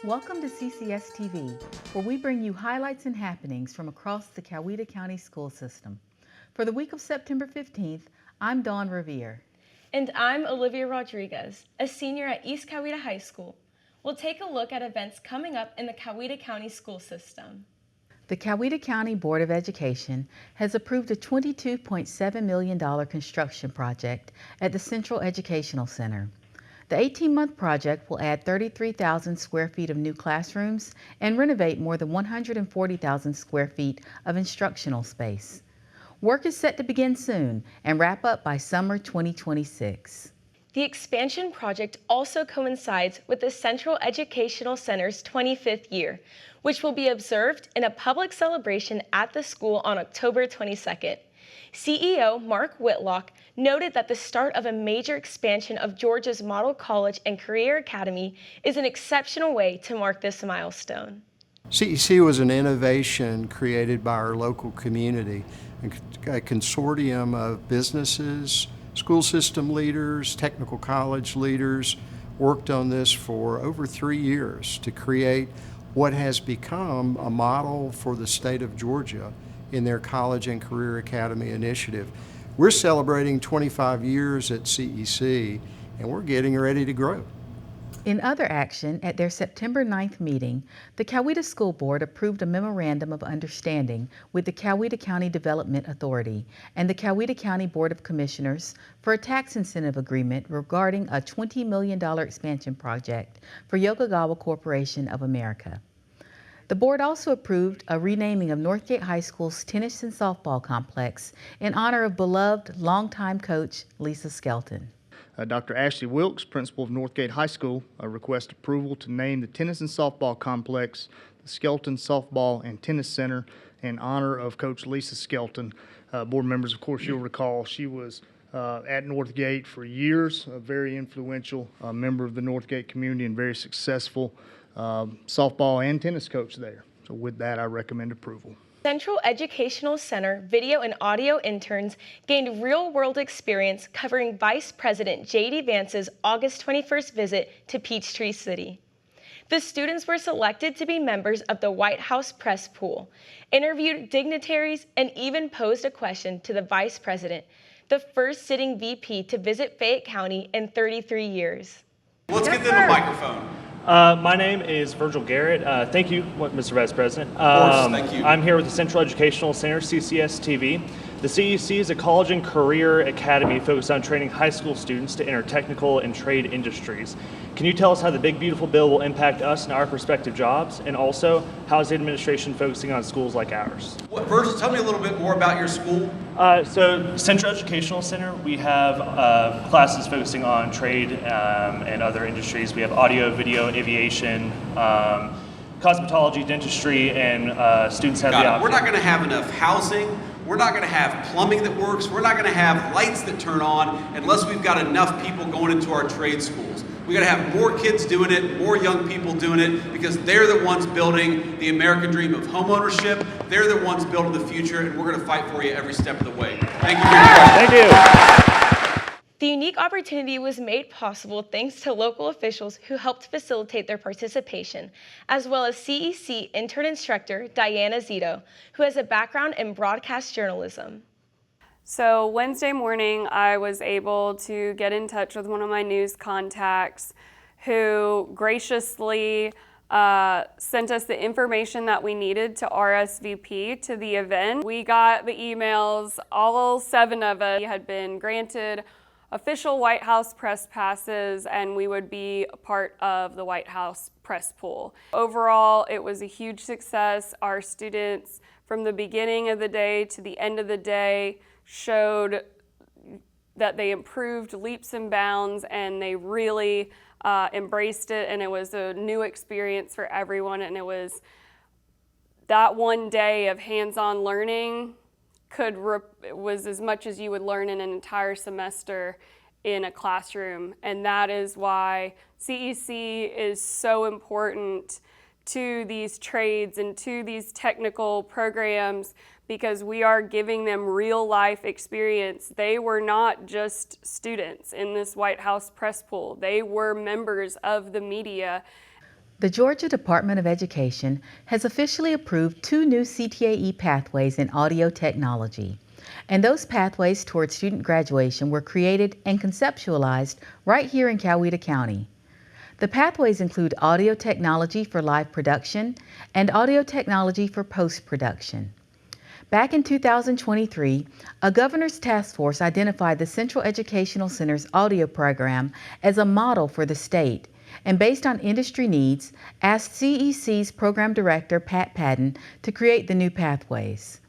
Welcome to CCS TV, where we bring you highlights and happenings from across the Coweta County school system. For the week of September 15th, I'm Dawn Revere. And I'm Olivia Rodriguez, a senior at East Coweta High School. We'll take a look at events coming up in the Coweta County school system. The Coweta County Board of Education has approved a $22.7 million construction project at the Central Educational Center. The 18-month project will add 33,000 square feet of new classrooms and renovate more than 140,000 square feet of instructional space. Work is set to begin soon and wrap up by summer 2026. The expansion project also coincides with the Central Educational Center's 25th year, which will be observed in a public celebration at the school on October 22nd. CEO Mark Whitlock noted that the start of a major expansion of Georgia's Model College and Career Academy is an exceptional way to mark this milestone. CEC was an innovation created by our local community, a consortium of businesses, school system leaders, technical college leaders worked on this for over 3 years to create what has become a model for the state of Georgia in their College and Career Academy initiative. We're celebrating 25 years at CEC, and we're getting ready to grow. In other action, at their September 9th meeting, the Coweta School Board approved a memorandum of understanding with the Coweta County Development Authority and the Coweta County Board of Commissioners for a tax incentive agreement regarding a $20 million expansion project for Yokogawa Corporation of America. The board also approved a renaming of Northgate High School's tennis and softball complex in honor of beloved longtime coach Lisa Skelton. Dr. Ashley Wilkes, principal of Northgate High School, requests approval to name the tennis and softball complex the Skelton Softball and Tennis Center in honor of Coach Lisa Skelton. Board members, of course, you'll recall she was at Northgate for years, a very influential member of the Northgate community and very successful softball and tennis coach there. So with that, I recommend approval. Central Educational Center video and audio interns gained real-world experience covering Vice President J.D. Vance's August 21st visit to Peachtree City. The students were selected to be members of the White House Press Pool, interviewed dignitaries, and even posed a question to the Vice President, the first sitting VP to visit Fayette County in 33 years. Let's get them a microphone. My name is Virgil Garrett. Thank you, Mr. Vice President. Of course, thank you. I'm here with the Central Educational Center, CCS TV. The CEC is a college and career academy focused on training high school students to enter technical and trade industries. Can you tell us how the Big Beautiful Bill will impact us and our prospective jobs? And also, how is the administration focusing on schools like ours? Virgil, tell me a little bit more about your school. So Central Educational Center, we have classes focusing on trade and other industries. We have audio, video, aviation, cosmetology, dentistry, and students have the option. We're not going to have enough housing. We're not going to have plumbing that works. We're not going to have lights that turn on unless we've got enough people going into our trade schools. We got to have more kids doing it, more young people doing it, because they're the ones building the American dream of homeownership. They're the ones building the future, and we're going to fight for you every step of the way. Thank you for your question. Thank you. The unique opportunity was made possible thanks to local officials who helped facilitate their participation, as well as CEC intern instructor Diana Zito, who has a background in broadcast journalism. So Wednesday morning, I was able to get in touch with one of my news contacts who graciously sent us the information that we needed to RSVP to the event. We got the emails, all 7 of us had been granted official White House press passes, and we would be a part of the White House press pool. Overall, it was a huge success. Our students, from the beginning of the day to the end of the day, showed that they improved leaps and bounds, and they really embraced it, and it was a new experience for everyone, and it was that one day of hands-on learning was as much as you would learn in an entire semester in a classroom. And that is why CEC is so important to these trades and to these technical programs, because we are giving them real life experience. They were not just students in this White House press pool. They were members of the media. The Georgia Department of Education has officially approved 2 new CTAE pathways in audio technology, and those pathways toward student graduation were created and conceptualized right here in Coweta County. The pathways include audio technology for live production and audio technology for post-production. Back in 2023, a governor's task force identified the Central Educational Center's audio program as a model for the state, and based on industry needs, asked CEC's program director, Pat Padden, to create the new pathways.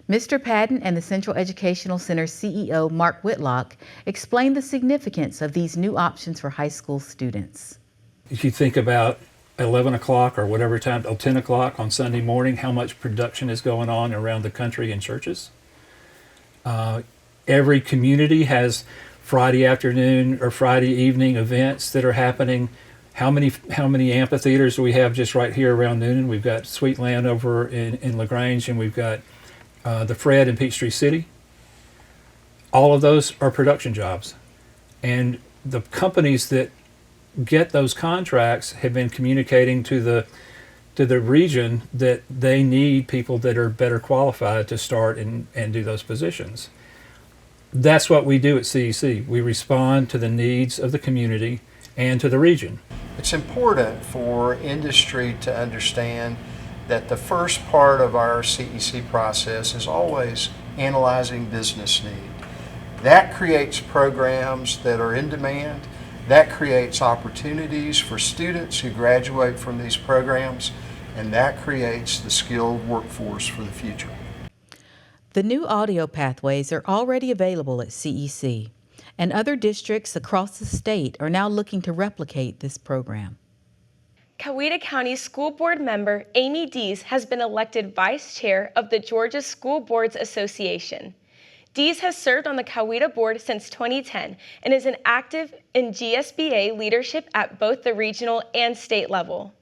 Mr. Padden and the Central Educational Center's CEO, Mark Whitlock, explained the significance of these new options for high school students. If you think about 11 o'clock or whatever time, till 10 o'clock on Sunday morning, how much production is going on around the country in churches. Every community has Friday afternoon or Friday evening events that are happening. How many amphitheaters do we have just right here around Noonan? We've got Sweetland over in LaGrange, and we've got the Fred in Peachtree City. All of those are production jobs. And the companies that get those contracts have been communicating to the region that they need people that are better qualified to start and do those positions. That's what we do at CEC. We respond to the needs of the community and to the region. It's important for industry to understand that the first part of our CEC process is always analyzing business need. That creates programs that are in demand. That creates opportunities for students who graduate from these programs, and that creates the skilled workforce for the future. The new audio pathways are already available at CEC, and other districts across the state are now looking to replicate this program. Coweta County School Board member Amy Dees has been elected Vice Chair of the Georgia School Boards Association. Dees has served on the Coweta board since 2010 and is an active in GSBA leadership at both the regional and state level.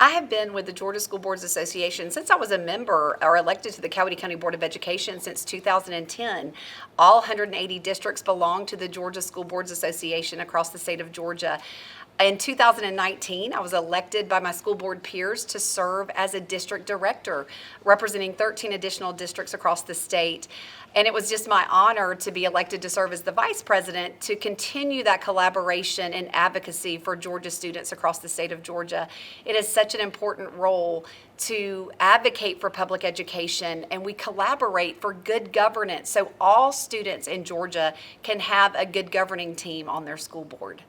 I have been with the Georgia School Boards Association since I was a member or elected to the Coweta County Board of Education since 2010. All 180 districts belong to the Georgia School Boards Association across the state of Georgia. In 2019, I was elected by my school board peers to serve as a district director, representing 13 additional districts across the state. And it was just my honor to be elected to serve as the vice president to continue that collaboration and advocacy for Georgia students across the state of Georgia. It is such an important role to advocate for public education, and we collaborate for good governance so all students in Georgia can have a good governing team on their school board.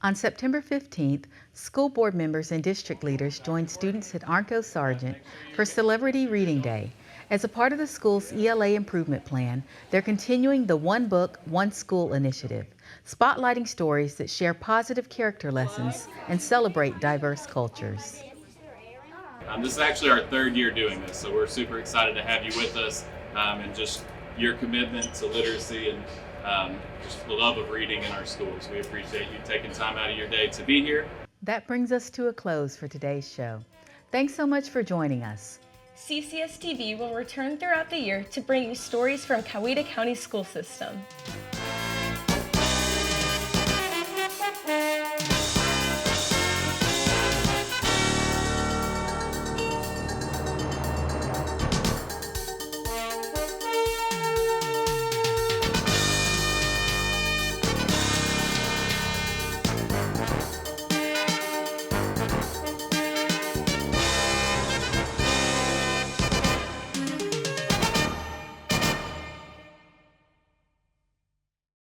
On September 15th, school board members and district leaders joined students at Arnco Sargent for Celebrity Reading Day. As a part of the school's ELA improvement plan, they're continuing the One Book, One School initiative, spotlighting stories that share positive character lessons and celebrate diverse cultures. This is actually our 3rd year doing this, so we're super excited to have you with us, and just your commitment to literacy and just the love of reading in our schools. We appreciate you taking time out of your day to be here. That brings us to a close for today's show. Thanks so much for joining us. CCS TV will return throughout the year to bring you stories from Coweta County School System.